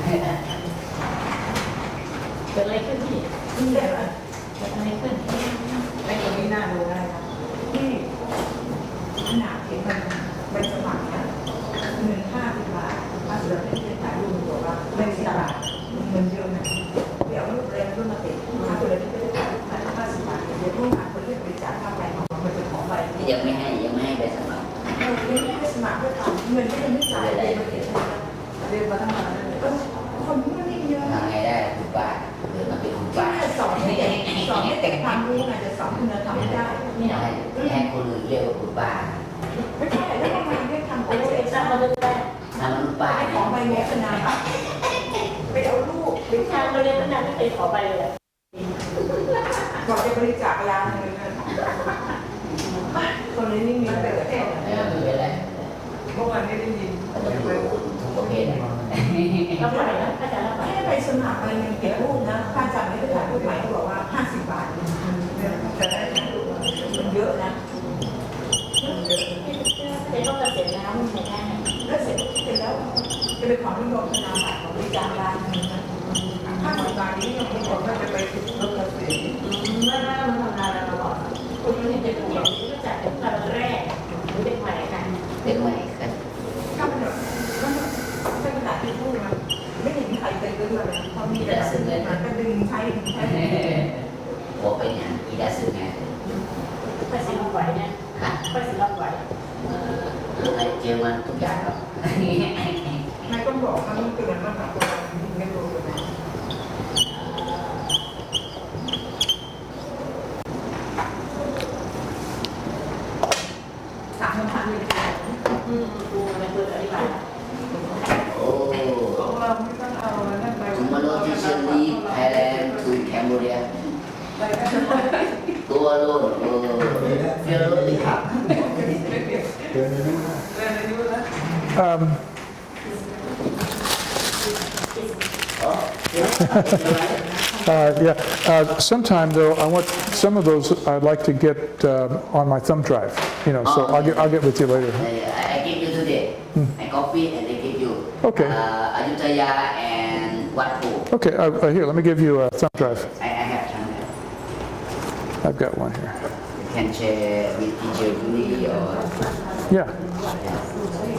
เกิดอะไรขึ้นพี่เกิดอะไรขึ้นไอ้ตรงนี้น่าดูได้ครับที่ขนาดเห็นมันสมัครนะเงิน50 บาทถ้าเสือเป็นเงินถ่ายรูปบอกว่าไม่10 บาทเงินเยอะนะเดี๋ยวรูปเรียนรุ่นมาติดถ้าเสือเป็นเงินถ่ายรูป50 บาทเดี๋ยวต้องหาคนที่บริจาคค่าไปของมันเป็นของใบยังไม่ให้ไปสมัครไม่ให้สมัครด้วยค่ะเงินก็ยังไม่จ่ายเลยมาเก็บเรียนมาตั้งนานแล้วก็คนมันนี่เยอะทำไงได้คุณป้าเดินมาเป็นคุณป้าสอนให้เด็กความรู้ไงจะสอนคุณธรรมไม่ได้นี่ให้คนอื่นเรียกว่าคุณป้าไม่ใช่แล้วทำไมเรียกทำโอเอ็กซ์มาดูแลทำคุณป้าขอใบแม่ขนาดไปเอาลูกไปทำเราเรียนขนาดไม่เคยขอใบเลยก่อนจะบริจาคยาเลยคนนี้นี่มีแต่ประเทศไม่เป็นไรเมื่อวานนี้ได้ยินเขาต้องดูทุกประเภทเราไปนะอาจารย์เราไปสมัครไปเงินเก็บรูปนะค่าจัดไม่ได้ถ่ายรูปใหม่เขาบอกว่า50 บาทจะได้มันเยอะนะเด็กก็เสร็จแล้วไม่ใช่ได้แล้วเสร็จแล้วจะเป็นของที่โรงพยาบาลของบริจาคร้านนึงนะถ้าบริการนี้ยังไม่บอกว่าจะไปถึงรถกระสีไม่มันทำงานอะไรตลอดคุณไม่เห็นจะเป็นอย่างนี้ก็จัดเป็นตอนแรกหรือเป็นใหม่กันเป็นใหม่กันก็มันเป็นภาษาที่พูดนะไม่เห็นใครไปเรื่อยๆเขามีแต่สิ่งเงินมันก็ดึงใช้โอ้เป็นอย่างอีดาสึไงไปสิรับไหวเนี่ยไปสิรับไหวอะไรเจอมันทุกอย่างครับนายต้องบอกว่ามันเป็นปัญหาตัวไม่รู้เลย3,000เลยดูมันเปิดอธิบายTomorrow teacher leave Thailand to Cambodia ตัวโลดเฟียร์โลดติดขับ Sometime though, I want some of those. I'd like to get on my thumb drive. So I'll get with you later. I give you today. I copy and I give you. Okay. Ayutthaya and Watpu. Okay. Here, let me give you a thumb drive. I have some. I've got one here. You can share with teacher Julie or Yeah.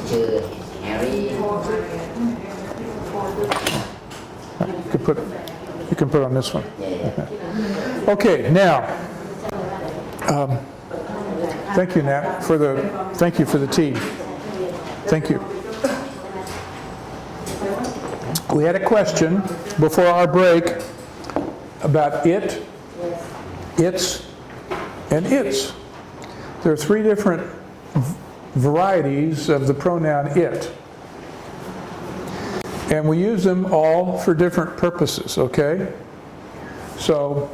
teacher Harry. You can put on this one. Yeah. Okay. Now, thank you, Nat, thank you for the tea. Thank you. We had a question before our break about it, its, and its. There are 3 different varieties of the pronoun it. And we use them all for different purposes, okay? So,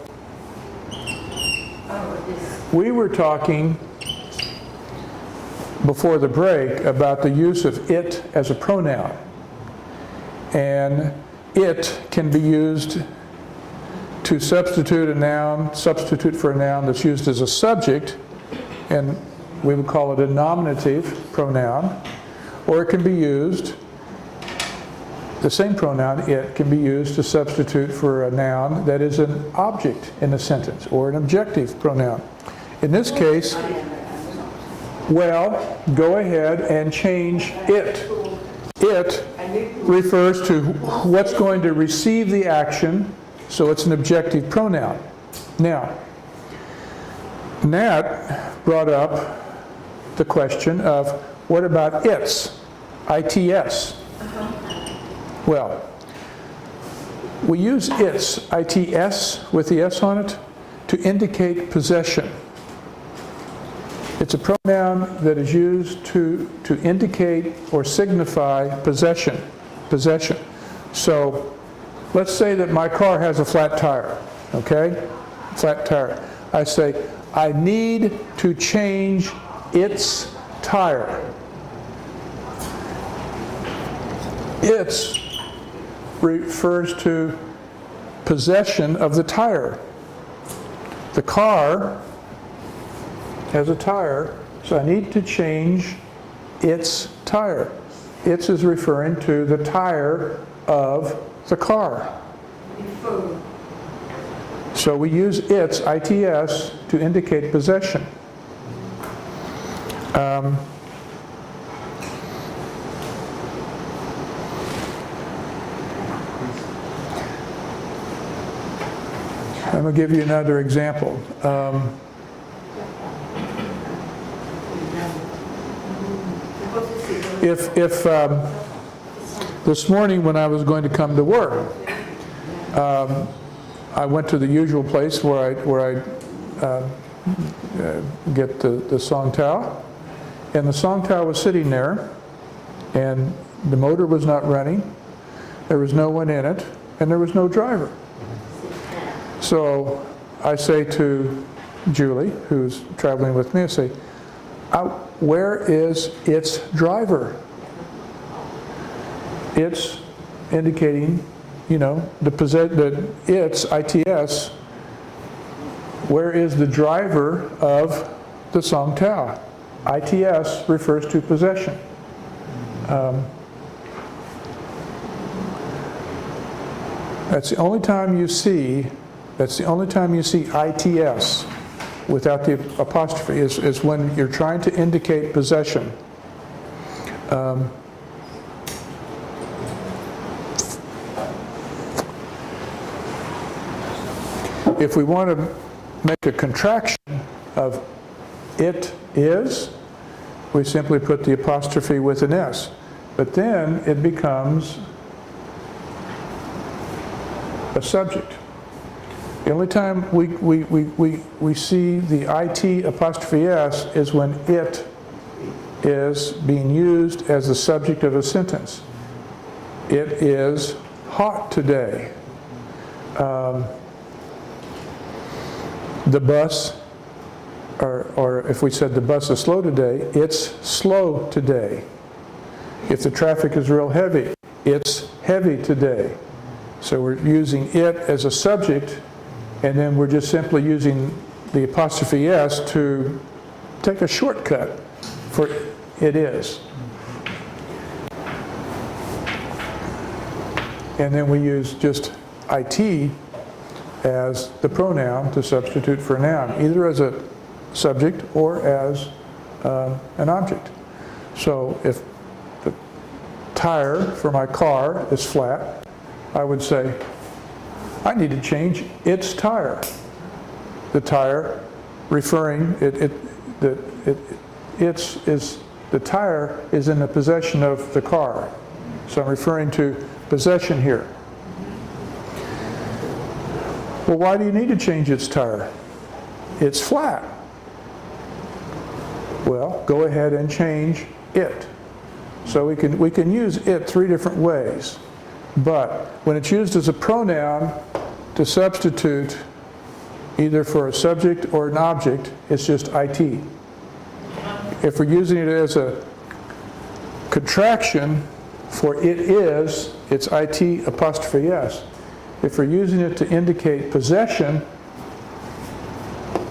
we were talking before the break about the use of it as a pronoun. And it can be used to substitute a noun, substitute for a noun that's used as a subject, and we would call it a nominative pronoun, or it can be used, the same pronoun, it, can be used to substitute for a noun that is an object in a sentence, or an objective pronoun. In this case, well, go ahead and change it. It refers to what's going to receive the action, so it's an objective pronoun. Now, Nat brought up the question of what about its, its? Well, we use its, its, with the s on it, to indicate possession. It's a pronoun that is used to indicate or signify possession. So, let's say that my car has a flat tire, okay? Flat tire. I say, I need to change its tire. Its refers to possession of the tire. The car has a tire, so I need to change its tire. Its is referring to the tire of the car. So we use its, ITS, to indicate possession. I'm going to give you another example. If this morning when I was going to come to work, I went to the usual place where I get the song towel, and the song towel was sitting there, and the motor was not running, there was no one in it, and there was no driver. So I say to Julie, who's traveling with me, I say, where is its driver? It's indicating, you know, its, ITS, where is the driver of the song towel? ITS refers to possession. That's the only time you see ITS without the apostrophe is when you're trying to indicate possession. If we want to make a contraction of it is, we simply put the apostrophe with an S. But then it becomes a subject. The only time we see the IT apostrophe S is when it is being used as the subject of a sentence. It is hot today. The bus, or if we said the bus is slow today, it's slow today. If the traffic is real heavy, it's heavy today. So we're using it as a subject, and then we're just simply using the apostrophe S to take a shortcut for it is. And then we use just IT as the pronoun to substitute for a noun, either as a subject or as an object. So if the tire for my car is flat, I would say, I need to change its tire. The tire referring, the tire is in the possession of the car. So I'm referring to possession here. Well, why do you need to change its tire? It's flat. Well, go ahead and change it. So we can use it three different ways. But when it's used as a pronoun to substitute either for a subject or an object, it's just IT. If we're using it as a contraction for it is, it's IT apostrophe S. If we're using it to indicate possession,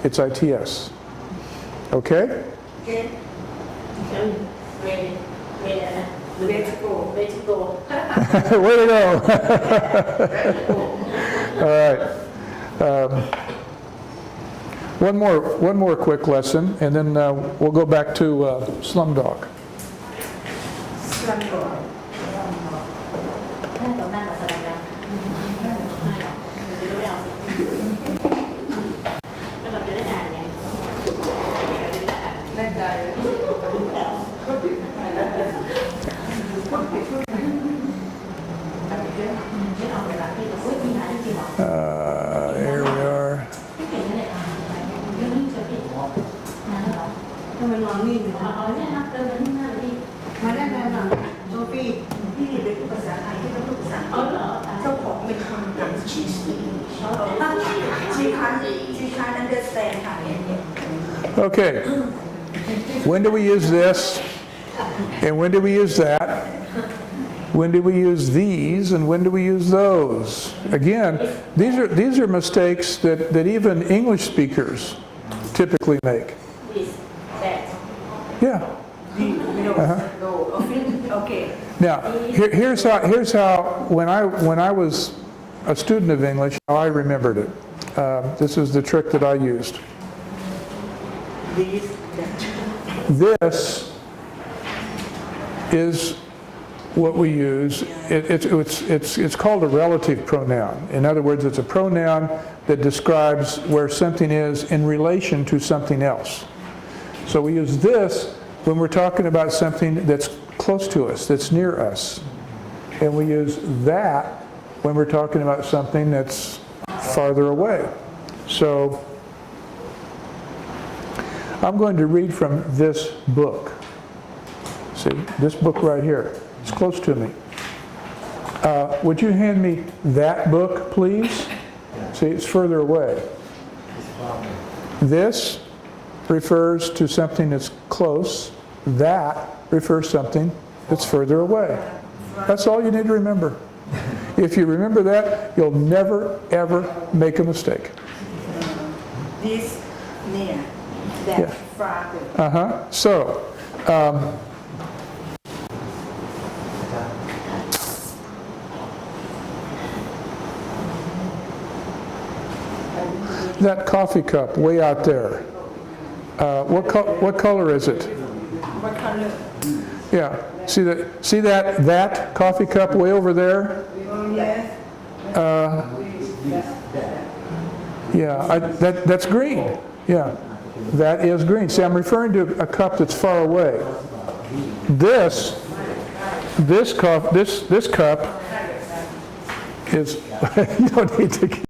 it's ITS. Okay? Okay. Way to go. Way to go. All right. One more quick lesson, and then we'll go back to Slumdog. Slumdog. Here we are. Okay. When do we use this? And when do we use that? When do we use these and when do we use those? Again, these are mistakes that even English speakers typically make. This, that. Yeah. No. Okay. Now, here's how when I was a student of English, how I remembered it. This is the trick that I used. This is what we use. It's called a relative pronoun. In other words, it's a pronoun that describes where something is in relation to something else. So we use this when we're talking about something that's close to us, that's near us. And we use that when we're talking about something that's farther away. So I'm going to read from this book. See, this book right here. It's close to me. Would you hand me that book, please? See, it's further away. This refers to something that's close. That refers to something that's further away. That's all you need to remember. If you remember that, you'll never, ever make a mistake. This near, that Yeah. farther. So, that coffee cup way out there, what color is it? What color? Yeah, see that coffee cup way over there? Yes. Yeah, that's green. Yeah, that is green. See, I'm referring to a cup that's far away. This cup is. You don't need to.